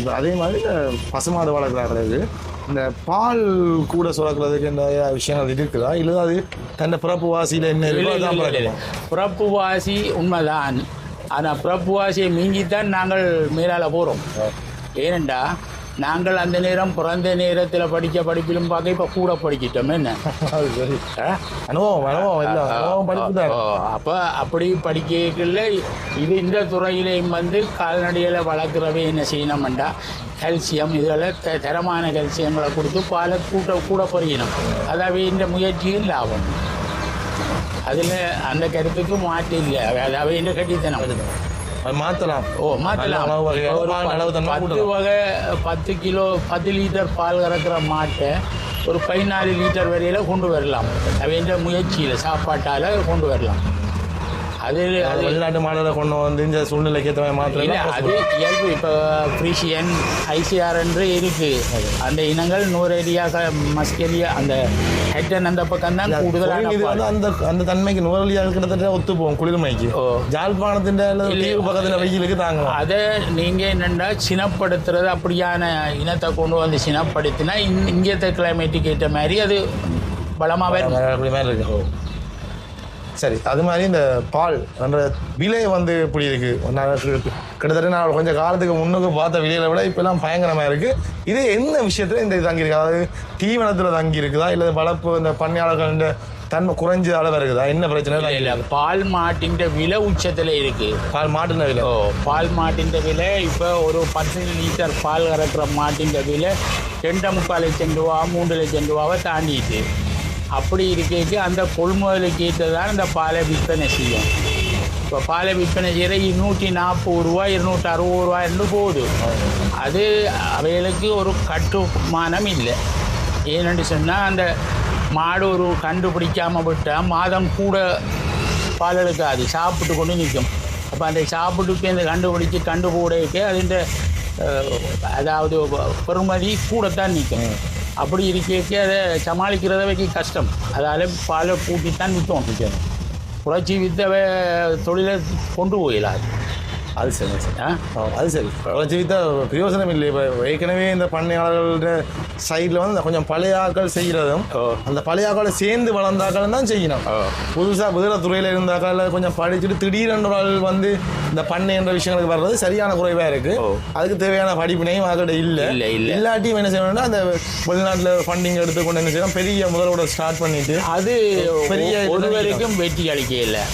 இப்போ அதே மாதிரி பசுமாடு வளர்க்குறாங்களுக்கு இந்த பால் கூட சுரக்கிறதுக்கு இந்த விஷயங்கள் இருக்குதா இல்லை அது தன்னை பிறப்பு வாசியில் என்ன இருக்கோ அதான் பிறக்கும்? பிறப்பு வாசி உண்மைதான். ஆனால் பிறப்பு வாசியை மீங்கித்தான் நாங்கள் மேலால் போகிறோம். ஏனெண்டா நாங்கள் அந்த நேரம் பிறந்த நேரத்தில் படித்த படிப்பிலும் பார்க்க இப்போ கூட படிக்கிட்டோம். என்ன அது சரி, அனுபவம் அனுபவம் இல்லை அனுபவம் படிப்பு தான். அப்போ அப்படி படிக்கல இது இந்த துறையிலையும் வந்து கால்நடைகளை வளர்க்குறவே என்ன செய்யணும்டா கால்சியம் இதெல்லாம் தரமான கால்சியங்களை கொடுத்து பாலை கூட பறியணும். அதாவது இந்த முயற்சியில் லாபம். அதில் அந்த கருத்துக்கு மாற்று இல்லை. அதாவது இந்த கட்டித்தனம் மாற்றலாம். மாற்றலாம். ஒரு 10 வகை 10 கிலோ 10 லிட்டர் பால் கறக்கிற மாட்டை ஒரு 14 லிட்டர் வரையில் கொண்டு வரலாம். அவன் முயற்சியில் சாப்பாட்டால் கொண்டு வரலாம். அது வெளிநாட்டு மாடலை கொண்டு வந்து இந்த சூழ்நிலைக்கு ஏற்ற மாதிரி இல்லை, அது இயல்பு. இப்போ ஃப்ரீஷியன் ஐசிஆர் என்று இருக்குது. அந்த இனங்கள் நூறேரியாக மஸ்கெலியா அந்த ஹெட்டன் அந்த பக்கம் தான் கூடுதலான அந்த அந்த தன்மைக்கு நூறலியாக கிட்டத்தட்ட ஒத்து போகும் குளிர்மைக்கு. ஜாழ்ப்பாணத்தின் பக்கத்தில் வெயிலுக்கு தாங்க. அதை நீங்கள் என்னென்னா சினப்படுத்துறது அப்படியான இனத்தை கொண்டு வந்து சினப்படுத்தினா இங்கேத்த கிளைமேட்டுக்கு ஏற்ற மாதிரி அது பலமாகவே மாதிரி இருக்கு. சரி, அது மாதிரி இந்த பால் என்ற விலை வந்து இப்படி இருக்குது. கிட்டத்தட்ட நான் கொஞ்சம் காலத்துக்கு முன்னுக்கு பார்த்த விலையை விட இப்போலாம் பயங்கரமாக இருக்குது. இது என்ன விஷயத்தில் இந்த இது தங்கியிருக்கு? அதாவது தீவனத்தில் தங்கி இருக்குதா இல்லை வளர்ப்பு இந்த பண்ணையாளர்கள் தன்மை குறைஞ்ச அளவு இருக்குதா? என்ன பிரச்சனை? இல்லை, பால் மாட்டின் விலை உச்சத்தில் இருக்குது. பால் மாட்டின விலை பால் மாட்டின் விலை இப்போ ஒரு 10 லிட்டர் பால் கறக்கிற மாட்டின் விலை 2.25 லட்சம் ரூபா 3 லட்சம் ரூபாவை தாண்டிட்டு. அப்படி இருக்கைக்கு அந்த கொள்முதலுக்கு ஏற்றதான் இந்த பாலை விற்பனை செய்யும். இப்போ பாலை விற்பனை செய்கிற 240 ரூபா 260 ரூபா என்று போகுது. அது அவைகளுக்கு ஒரு கட்டுமானம் இல்லை. ஏனென்று சொன்னால் அந்த மாடு ஒரு கண்டுபிடிக்காமல் விட்டால் மாதம் கூட பால் எடுக்காது, சாப்பிட்டு கொண்டு நிற்கும். அப்போ அந்த சாப்பிட்டுக்கு இந்த கண்டு போடைக்கு அது அதாவது பெறுமதி கூடத்தான் நிற்கும். அப்படி இருக்க அதை சமாளிக்கிறத வைக்க கஷ்டம். அதால் பாலை கூட்டித்தான் விற்றோம். புரட்சி வித்த தொழிலை கொண்டு போயிடாது. அது சரி அது சரி புரட்சி வித்த பிரயோஜனம் இல்லை. இப்போ ஏற்கனவே இந்த பண்ணையாளர்களோட சைடில் வந்து கொஞ்சம் பழைய ஆக்கள் செய்கிறதும் அந்த பழைய ஆக்களை சேர்ந்து வளர்ந்தாக்கள் தான் செய்யணும். புதுசாக புதிர துறையில் இருந்தாக்கள் கொஞ்சம் படிச்சுட்டு திடீரென்று வந்து இந்த பண்ணை என்ற விஷயங்களுக்கு வர்றது சரியான குறைவாக இருக்குது. அதுக்கு தேவையான படிப்பினையும் அதோட இல்லை. இல்லாட்டியும் என்ன செய்யணும்னா அந்த வெளிநாட்டில் ஃபண்டிங் எடுத்துக்கொண்டு என்ன செய்யணும், பெரிய முதலோட ஸ்டார்ட் பண்ணிட்டு அது பெரிய ஒரு வரைக்கும் வெற்றி அளிக்க இல்லை.